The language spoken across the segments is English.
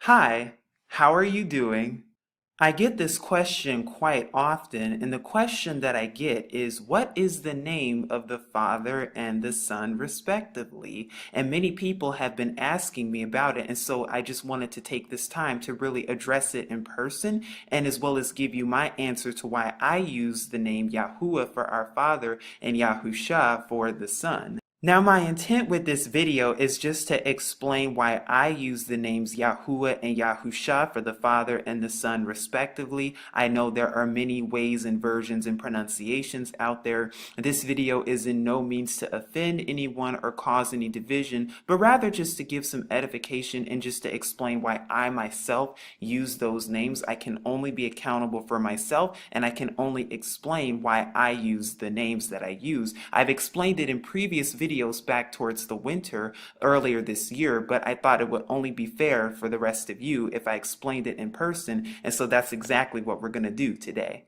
Hi, how are you doing? I get this question quite often, and the question that I get is, what is the name of the Father and the Son, respectively? And many people have been asking me about it, and so I just wanted to take this time to really address it in person, and as well as give you my answer to why I use the name Yahuwah for our Father and Yahusha for the Son. Now, my intent with this video is just to explain why I use the names Yahuwah and Yahusha for the Father and the Son, respectively. I know there are many ways and versions and pronunciations out there. This video is in no means to offend anyone or cause any division, but rather just to give some edification and just to explain why I myself use those names. I can only be accountable for myself, and I can only explain why I use the names that I use. I've explained it in previous videos back towards the winter earlier this year, but I thought it would only be fair for the rest of you if I explained it in person, and so that's exactly what we're going to do today.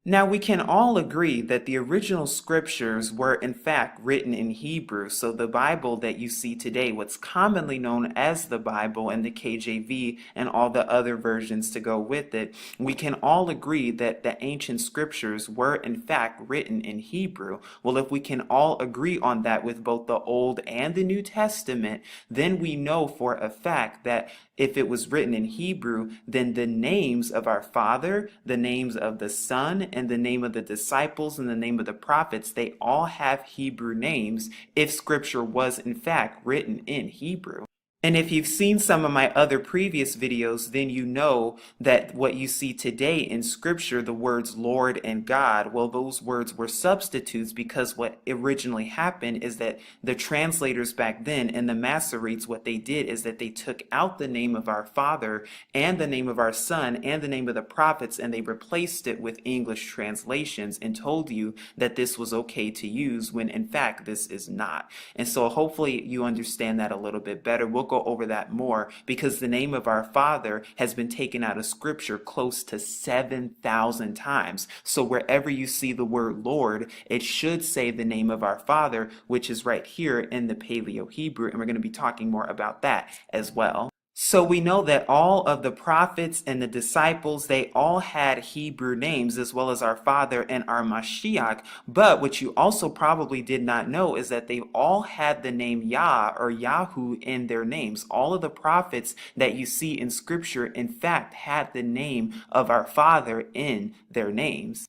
Now, we can all agree that the original scriptures were in fact written in Hebrew, so the Bible that you see today, what's commonly known as the Bible and the KJV and all the other versions to go with it, we can all agree that the ancient scriptures were in fact written in Hebrew. Well, if we can all agree on that with both the Old and the New Testament, then we know for a fact that if it was written in Hebrew, then the names of our Father, the names of the Son, and the name of the disciples, and the name of the prophets, they all have Hebrew names if Scripture was in fact written in Hebrew. And if you've seen some of my other previous videos, then you know that what you see today in Scripture, the words Lord and God, well, those words were substitutes, because what originally happened is that the translators back then and the Masoretes, what they did is that they took out the name of our Father and the name of our Son and the name of the prophets, and they replaced it with English translations and told you that this was okay to use, when in fact this is not. And so hopefully you understand that a little bit better. We'll go over that more, because the name of our Father has been taken out of Scripture close to 7,000 times. So wherever you see the word Lord, it should say the name of our Father, which is right here in the Paleo Hebrew, and we're going to be talking more about that as well. So we know that all of the prophets and the disciples, they all had Hebrew names, as well as our Father and our Mashiach. But what you also probably did not know is that they all had the name Yah or Yahu in their names. All of the prophets that you see in Scripture, in fact, had the name of our Father in their names.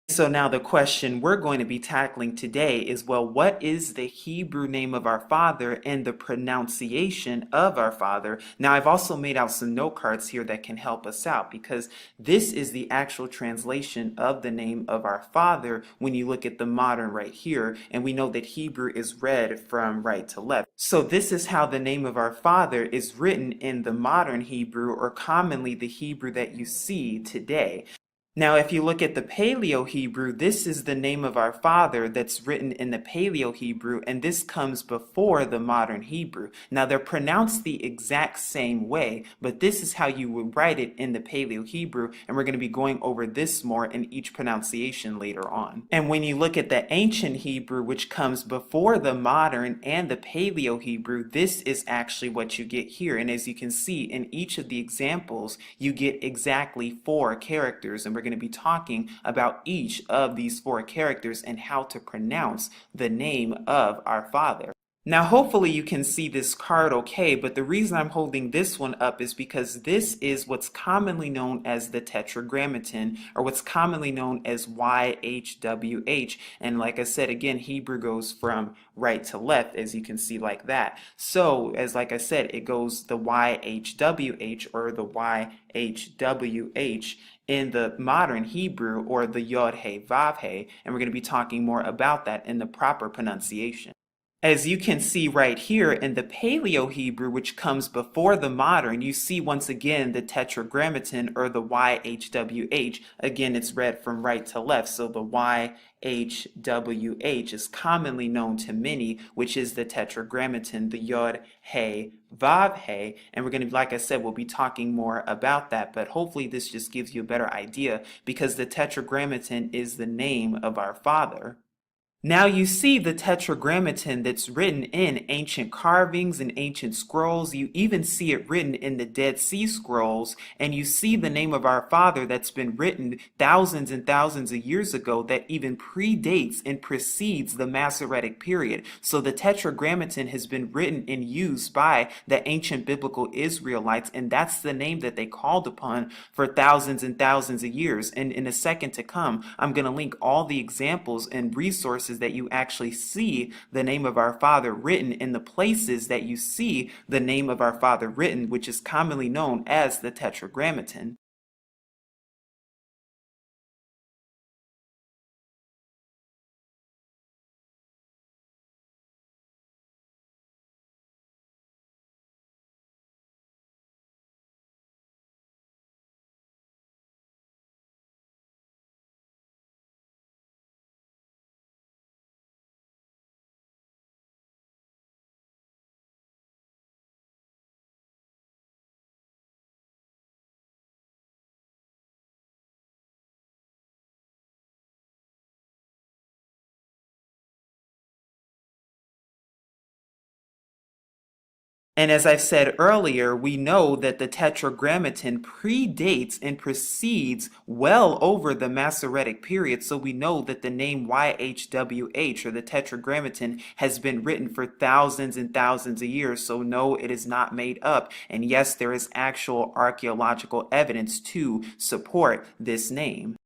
So now the question we're going to be tackling today is, well, what is the Hebrew name of our Father and the pronunciation of our Father? Now, I've also made out some note cards here that can help us out, because this is the actual translation of the name of our Father when you look at the modern right here, and we know that Hebrew is read from right to left. So this is how the name of our Father is written in the modern Hebrew, or commonly the Hebrew that you see today. Now, if you look at the Paleo Hebrew, this is the name of our Father that's written in the Paleo Hebrew, and this comes before the modern Hebrew. Now, they're pronounced the exact same way, but this is how you would write it in the Paleo Hebrew, and we're going to be going over this more in each pronunciation later on. And when you look at the ancient Hebrew, which comes before the modern and the Paleo Hebrew, this is actually what you get here. And as you can see in each of the examples, you get exactly 4 characters, and we're going to be talking about each of these 4 characters and how to pronounce the name of our Father. Now, hopefully you can see this card okay, but the reason I'm holding this one up is because this is what's commonly known as the Tetragrammaton, or what's commonly known as YHWH. And like I said, again, Hebrew goes from right to left, as you can see like that. So, like I said, it goes the YHWH or the YHWH in the modern Hebrew, or the Yod He Vav He, and we're going to be talking more about that in the proper pronunciation. As you can see right here in the Paleo Hebrew, which comes before the modern, you see once again the Tetragrammaton, or the YHWH. Again, it's read from right to left, so the YHWH is commonly known to many, which is the Tetragrammaton, the Yod He Vav He, and we're going to, like I said, we'll be talking more about that, but hopefully this just gives you a better idea, because the Tetragrammaton is the name of our Father. Now you see the tetragrammaton that's written in ancient carvings and ancient scrolls. You even see it written in the Dead Sea Scrolls, and you see the name of our Father that's been written thousands and thousands of years ago that even predates and precedes the Masoretic period. So the tetragrammaton has been written and used by the ancient biblical Israelites, and that's the name that they called upon for thousands and thousands of years. And in a second to come, I'm going to link all the examples and resources that you actually see the name of our Father written in the places that you see the name of our Father written, which is commonly known as the Tetragrammaton. And as I've said earlier, we know that the Tetragrammaton predates and precedes well over the Masoretic period, so we know that the name YHWH, or the Tetragrammaton, has been written for thousands and thousands of years, so no, it is not made up. And yes, there is actual archaeological evidence to support this name.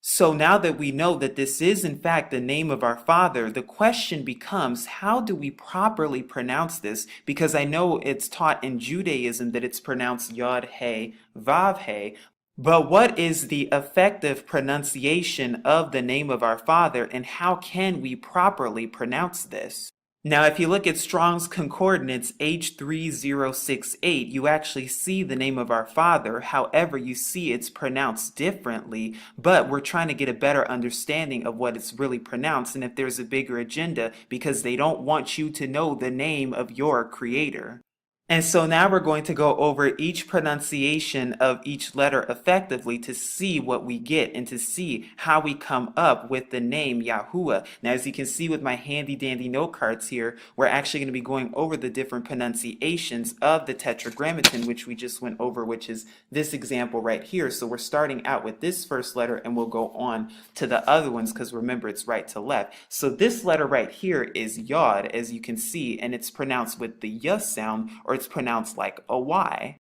So now that we know that this is in fact the name of our Father, the question becomes, how do we properly pronounce this? Because I know it's taught in Judaism that it's pronounced Yod He Vav He, but what is the effective pronunciation of the name of our Father, and how can we properly pronounce this? Now, if you look at Strong's Concordance H3068, you actually see the name of our Father. However, you see it's pronounced differently, but we're trying to get a better understanding of what it's really pronounced and if there's a bigger agenda, because they don't want you to know the name of your Creator. And so now we're going to go over each pronunciation of each letter effectively to see what we get and to see how we come up with the name Yahuwah. Now, as you can see with my handy dandy note cards here, we're actually going to be going over the different pronunciations of the Tetragrammaton, which we just went over, which is this example right here. So we're starting out with this first letter and we'll go on to the other ones because remember it's right to left. So this letter right here is Yod, as you can see, and it's pronounced with the Y sound, or it's pronounced like a Y.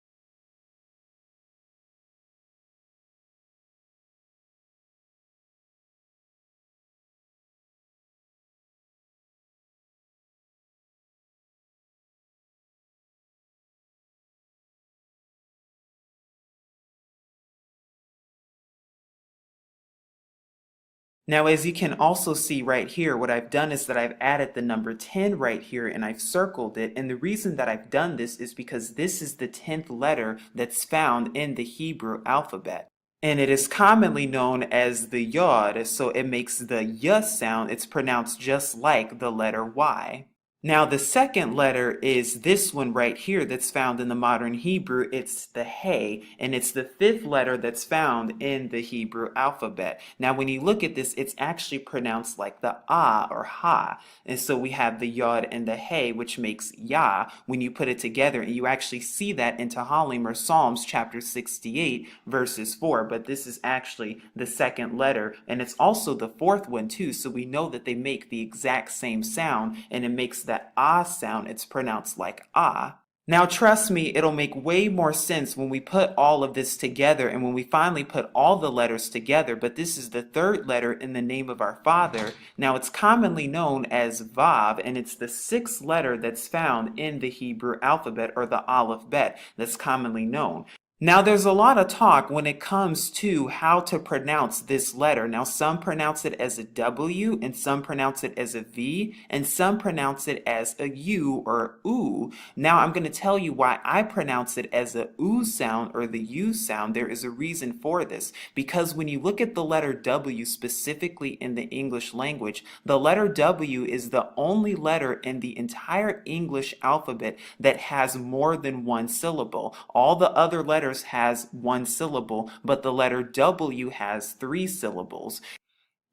Now, as you can also see right here, what I've done is that I've added the number 10 right here and I've circled it. And the reason that I've done this is because this is the 10th letter that's found in the Hebrew alphabet. And it is commonly known as the Yod, so it makes the Y sound. It's pronounced just like the letter Y. Now, the second letter is this one right here that's found in the modern Hebrew. It's the He, and it's the fifth letter that's found in the Hebrew alphabet. Now, when you look at this, it's actually pronounced like the Ah or Ha. And so we have the Yod and the He, which makes Yah when you put it together. And you actually see that in Tehillim or Psalms chapter 68, verses 4. But this is actually the second letter, and it's also the fourth one too. So we know that they make the exact same sound, and it makes that Ah sound, it's pronounced like Ah. Now, trust me, it'll make way more sense when we put all of this together and when we finally put all the letters together. But this is the third letter in the name of our Father. Now, it's commonly known as Vav, and it's the sixth letter that's found in the Hebrew alphabet, or the Aleph Bet, that's commonly known. Now, there's a lot of talk when it comes to how to pronounce this letter. Now, some pronounce it as a W, and some pronounce it as a V, and some pronounce it as a U or oo. Now, I'm going to tell you why I pronounce it as a oo sound or the U sound. There is a reason for this, because when you look at the letter W specifically in the English language, the letter W is the only letter in the entire English alphabet that has more than one syllable. All the other letters has one syllable, but the letter W has three syllables.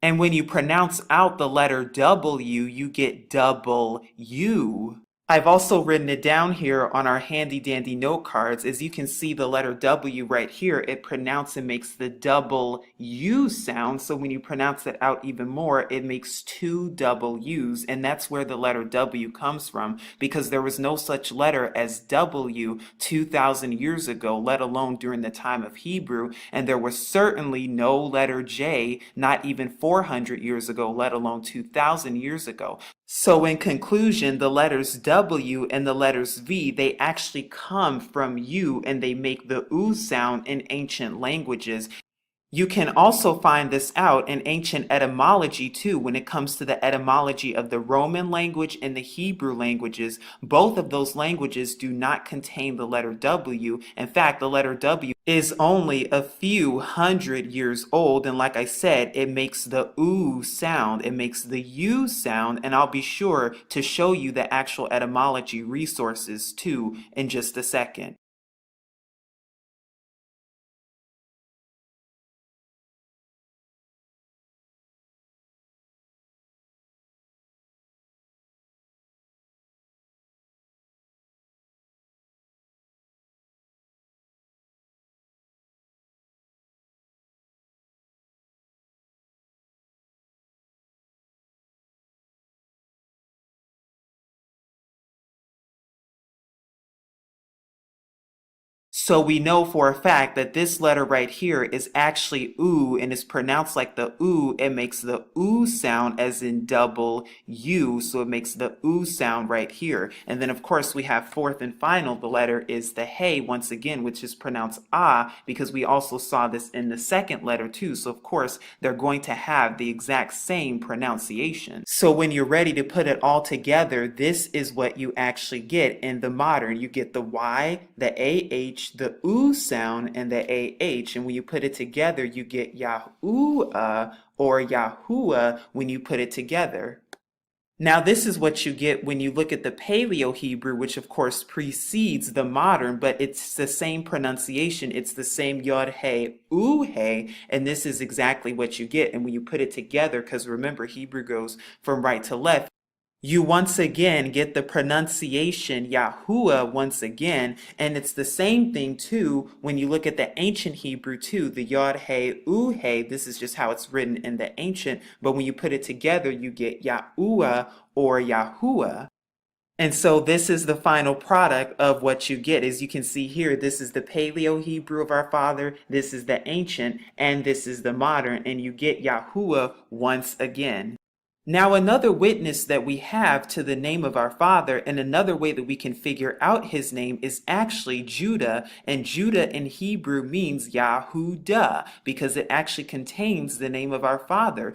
And when you pronounce out the letter W, you get double U. I've also written it down here on our handy dandy note cards. As you can see, the letter W right here, it pronounces and makes the double U sound. So when you pronounce it out even more, it makes two double U's. And that's where the letter W comes from, because there was no such letter as W 2,000 years ago, let alone during the time of Hebrew. And there was certainly no letter J, not even 400 years ago, let alone 2,000 years ago. So in conclusion, the letters W and the letters V, they actually come from U, and they make the oo sound in ancient languages. You can also find this out in ancient etymology too. When it comes to the etymology of the Roman language and the Hebrew languages, both of those languages do not contain the letter W. In fact, the letter W is only a few hundred years old, and like I said, it makes the oo sound, it makes the U sound, and I'll be sure to show you the actual etymology resources too in just a second. So we know for a fact that this letter right here is actually oo and is pronounced like the oo. It makes the oo sound as in double U. So it makes the oo sound right here. And then of course we have fourth and final, the letter is the hey once again, which is pronounced ah, because we also saw this in the second letter too. So of course they're going to have the exact same pronunciation. So when you're ready to put it all together, this is what you actually get in the modern. You get the Y, the AH, the oo sound, and the AH, and when you put it together, you get Yahuah or Yahuwah when you put it together. Now, this is what you get when you look at the Paleo Hebrew, which of course precedes the modern, but it's the same pronunciation. It's the same Yod He, Oo He, and this is exactly what you get. And when you put it together, because remember, Hebrew goes from right to left, you once again get the pronunciation Yahuwah once again, and it's the same thing too when you look at the ancient Hebrew too, the Yod He, Oo He. This is just how it's written in the ancient, but when you put it together, you get Yahuwah or Yahuwah. And so this is the final product of what you get. As you can see here, this is the Paleo Hebrew of our Father, this is the ancient, and this is the modern, and you get Yahuwah once again. Now, another witness that we have to the name of our Father, and another way that we can figure out his name, is actually Judah. And Judah in Hebrew means Yahudah, because it actually contains the name of our Father.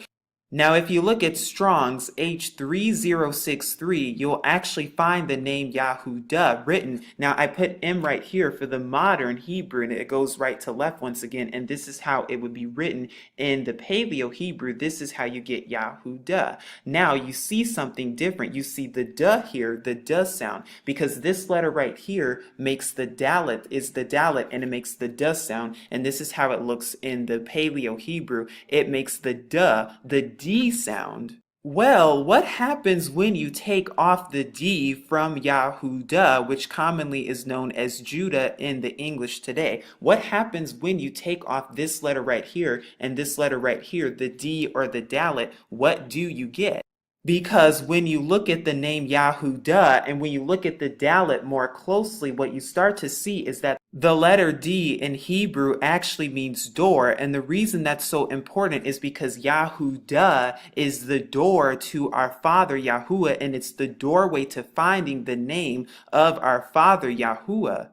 Now, if you look at Strong's H3063, you'll actually find the name Yahudah written. Now, I put M right here for the modern Hebrew, and it goes right to left once again. And this is how it would be written in the Paleo Hebrew. This is how you get Yahudah. Now, you see something different. You see the duh here, the duh sound, because this letter right here makes the dalet, is the dalet, and it makes the duh sound. And this is how it looks in the Paleo Hebrew. It makes the duh, the D sound. Well, what happens when you take off the D from Yahudah, which commonly is known as Judah in the English today? What happens when you take off this letter right here and this letter right here, the D or the dalet? What do you get? Because when you look at the name Yahudah and when you look at the Dalet more closely, what you start to see is that the letter D in Hebrew actually means door. And the reason that's so important is because Yahudah is the door to our Father Yahuwah, and it's the doorway to finding the name of our Father Yahuwah.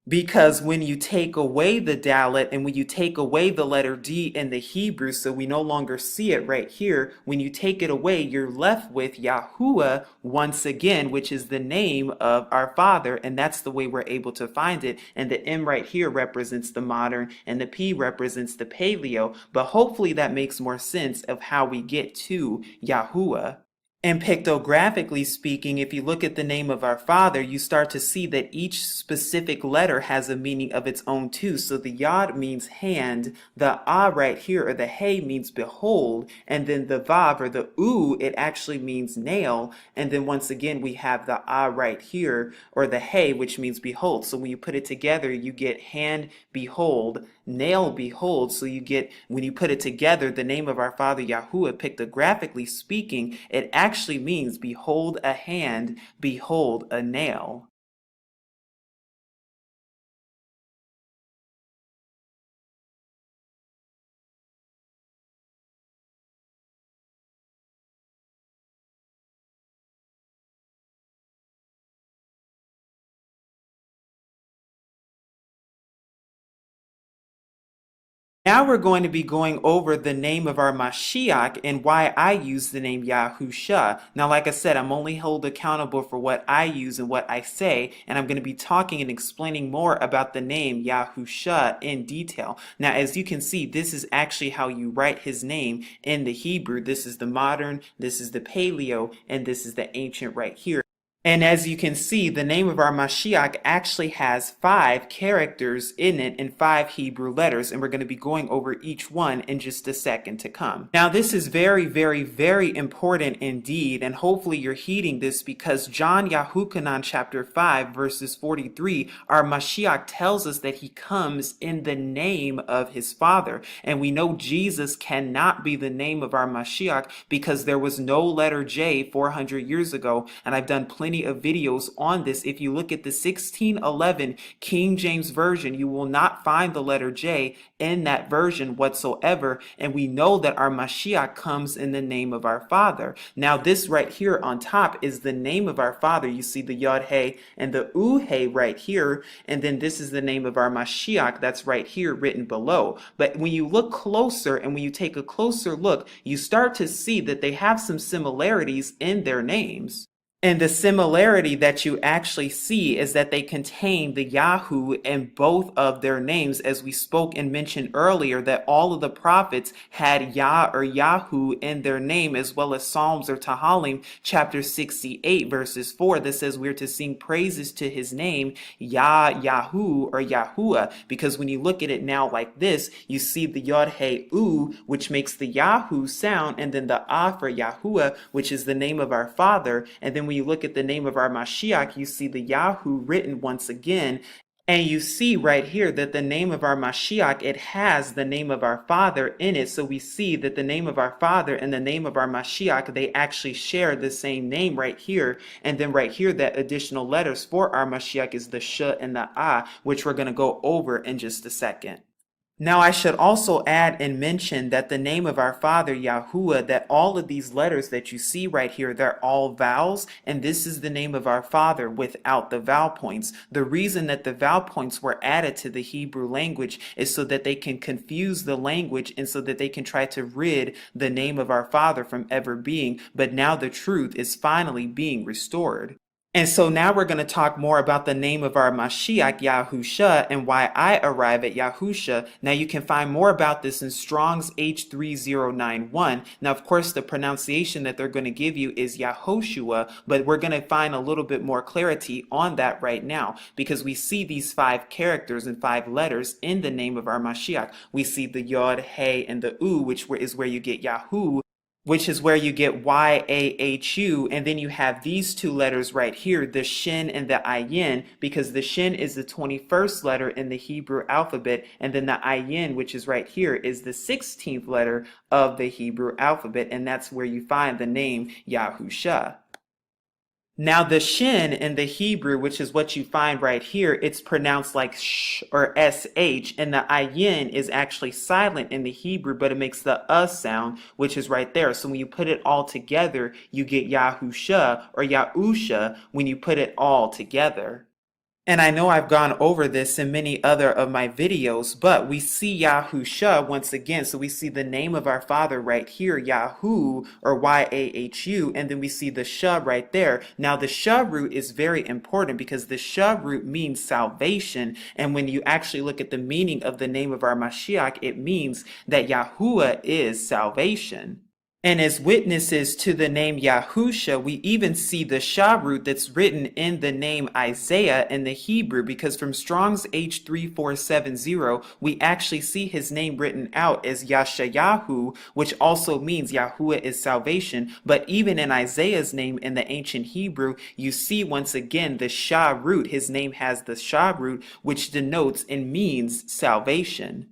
Because when you take away the Dalet and when you take away the letter D in the Hebrew, so we no longer see it right here, when you take it away, you're left with Yahuwah once again, which is the name of our Father, and that's the way we're able to find it. And the M right here represents the modern, and the P represents the paleo, but hopefully that makes more sense of how we get to Yahuwah. And pictographically speaking, if you look at the name of our Father, you start to see that each specific letter has a meaning of its own too. So the Yod means hand, the Ah right here, or the Hey means behold, and then the Vav or the U, it actually means nail. And then once again, we have the Ah right here, or the Hey, which means behold. So when you put it together, you get hand, behold, nail, behold. So you get, when you put it together, the name of our Father Yahuwah, pictographically speaking, it actually means behold a hand, behold a nail. Now we're going to be going over the name of our Mashiach and why I use the name Yahusha. Now, like I said, I'm only held accountable for what I use and what I say, and I'm going to be talking and explaining more about the name Yahusha in detail. Now, as you can see, this is actually how you write his name in the Hebrew. This is the modern, this is the paleo, and this is the ancient right here. And as you can see, the name of our Mashiach actually has 5 characters in it and 5 Hebrew letters, and we're going to be going over each one in just a second to come. Now, this is very, very, very important indeed, and hopefully you're heeding this because John Yahukanan chapter 5 verses 43, our Mashiach tells us that he comes in the name of his Father, and we know Jesus cannot be the name of our Mashiach because there was no letter J 400 years ago, and I've done plenty of videos on this. If you look at the 1611 King James Version, you will not find the letter J in that version whatsoever, and we know that our Mashiach comes in the name of our Father. Now this right here on top is the name of our Father. You see the Yod He and the U He right here, and then this is the name of our Mashiach that's right here written below. But when you look closer and when you take a closer look, you start to see that they have some similarities in their names. And the similarity that you actually see is that they contain the Yahoo in both of their names, as we spoke and mentioned earlier, that all of the prophets had Yah or Yahoo in their name, as well as Psalms or Tehillim, chapter 68, verses 4, that says we're to sing praises to his name, Yah, Yahoo, or Yahuwah, because when you look at it now like this, you see the Yod He U, which makes the Yahoo sound, and then the Ah for Yahuwah, which is the name of our Father, and then when you look at the name of our Mashiach, you see the Yahoo written once again. And you see right here that the name of our Mashiach, it has the name of our Father in it. So we see that the name of our Father and the name of our Mashiach, they actually share the same name right here. And then right here, that additional letters for our Mashiach is the Sh and the Ah, which we're going to go over in just a second. Now I should also add and mention that the name of our Father Yahuwah, that all of these letters that you see right here, they're all vowels, and this is the name of our Father without the vowel points. The reason that the vowel points were added to the Hebrew language is so that they can confuse the language and so that they can try to rid the name of our Father from ever being, but now the truth is finally being restored. And so now we're going to talk more about the name of our Mashiach, Yahusha, and why I arrive at Yahusha. Now you can find more about this in Strong's H3091. Now, of course, the pronunciation that they're going to give you is Yahoshua, but we're going to find a little bit more clarity on that right now because we see these 5 characters and 5 letters in the name of our Mashiach. We see the Yod, He, and the U, which is where you get Yahu, which is where you get YAHU, and then you have these 2 letters right here, the Shin and the Ayin, because the Shin is the 21st letter in the Hebrew alphabet, and then the Ayin, which is right here, is the 16th letter of the Hebrew alphabet, and that's where you find the name Yahusha. Now the shin in the Hebrew, which is what you find right here, it's pronounced like sh or sh, and the ayin is actually silent in the Hebrew, but it makes the sound, which is right there. So when you put it all together, you get Yahusha or Yahusha when you put it all together. And I know I've gone over this in many other of my videos, but we see Yahusha once again. So we see the name of our Father right here, Yahu or Yahu, and then we see the Sha right there. Now the Sha root is very important because the Sha root means salvation. And when you actually look at the meaning of the name of our Mashiach, it means that Yahuwah is salvation. And as witnesses to the name Yahusha, we even see the Sha root that's written in the name Isaiah in the Hebrew, because from Strong's H3470, we actually see his name written out as Yashayahu, which also means Yahuwah is salvation. But even in Isaiah's name in the ancient Hebrew, you see once again the Sha root. His name has the Sha root, which denotes and means salvation.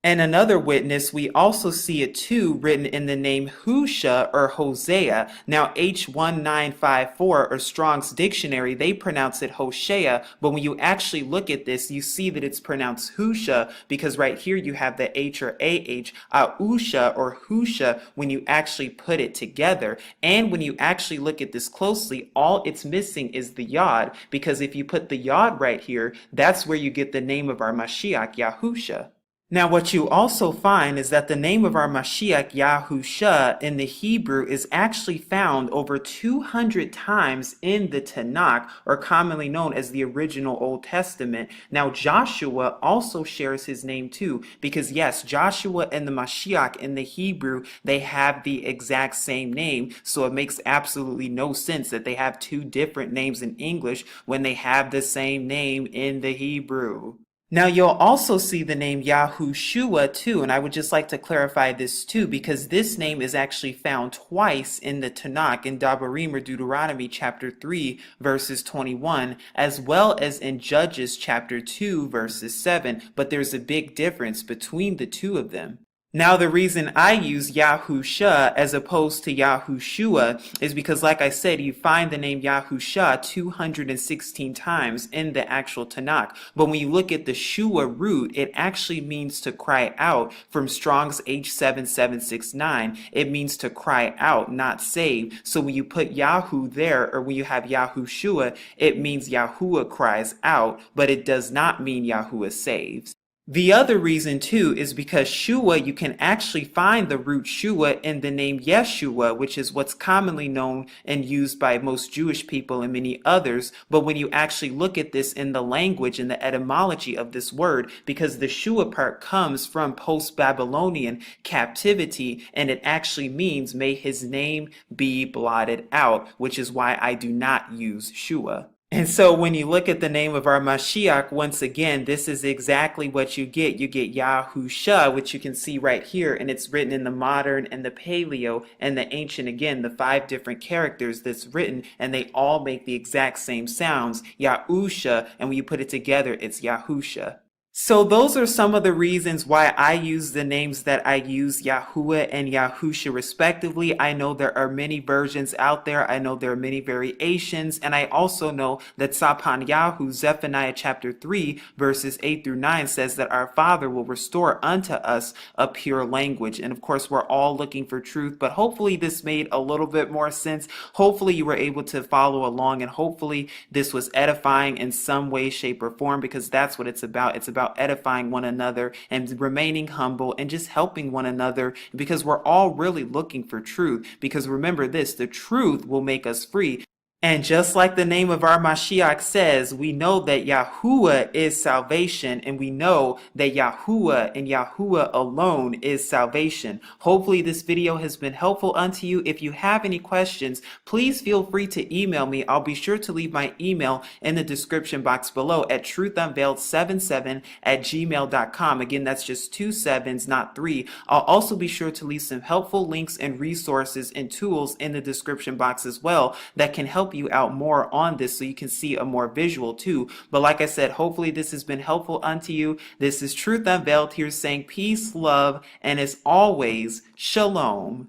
And another witness, we also see it too written in the name Husha or Hosea. Now H1954 or Strong's Dictionary, they pronounce it Hoshea, but when you actually look at this, you see that it's pronounced Husha because right here you have the H or AH, Ahusha or Husha when you actually put it together. And when you actually look at this closely, all it's missing is the Yod, because if you put the Yod right here, that's where you get the name of our Mashiach, Yahusha. Now what you also find is that the name of our Mashiach, Yahusha, in the Hebrew is actually found over 200 times in the Tanakh, or commonly known as the original Old Testament. Now Joshua also shares his name too, because yes, Joshua and the Mashiach in the Hebrew, they have the exact same name, so it makes absolutely no sense that they have 2 different names in English when they have the same name in the Hebrew. Now you'll also see the name Yahushua too, and I would just like to clarify this too, because this name is actually found twice in the Tanakh, in Devarim or Deuteronomy chapter 3 verses 21, as well as in Judges chapter 2 verses 7, but there's a big difference between the 2 of them. Now the reason I use Yahusha as opposed to Yahushua is because, like I said, you find the name Yahusha 216 times in the actual Tanakh. But when you look at the Shua root, it actually means to cry out. From Strong's H7769, it means to cry out, not save. So when you put Yahu there, or when you have Yahushua, it means Yahuwah cries out, but it does not mean Yahuwah saves. The other reason too is because Shua, you can actually find the root Shua in the name Yeshua, which is what's commonly known and used by most Jewish people and many others. But when you actually look at this in the language and the etymology of this word, because the Shua part comes from post-Babylonian captivity, and it actually means may his name be blotted out, which is why I do not use Shua. And so when you look at the name of our Mashiach, once again, this is exactly what you get. You get Yahusha, which you can see right here, and it's written in the modern and the paleo and the ancient, again, the 5 different characters that's written, and they all make the exact same sounds, Yahusha, and when you put it together, it's Yahusha. So those are some of the reasons why I use the names that I use, Yahuwah and Yahusha respectively. I know there are many versions out there. I know there are many variations. And I also know that Sapan Yahu, Zephaniah chapter 3, verses 8 through 9 says that our Father will restore unto us a pure language. And of course, we're all looking for truth, but hopefully this made a little bit more sense. Hopefully you were able to follow along, and hopefully this was edifying in some way, shape, or form, because that's what it's about. It's about edifying one another and remaining humble and just helping one another, because we're all really looking for truth. Because remember this, the truth will make us free. And just like the name of our Mashiach says, we know that Yahuwah is salvation, and we know that Yahuwah and Yahuwah alone is salvation. Hopefully this video has been helpful unto you. If you have any questions, please feel free to email me. I'll be sure to leave my email in the description box below at truthunveiled77@gmail.com. Again, that's just 2 sevens, not 3. I'll also be sure to leave some helpful links and resources and tools in the description box as well that can help you out more on this so you can see a more visual too. But like I said, hopefully this has been helpful unto you. This is Truth Unveiled here saying peace, love, and as always, shalom.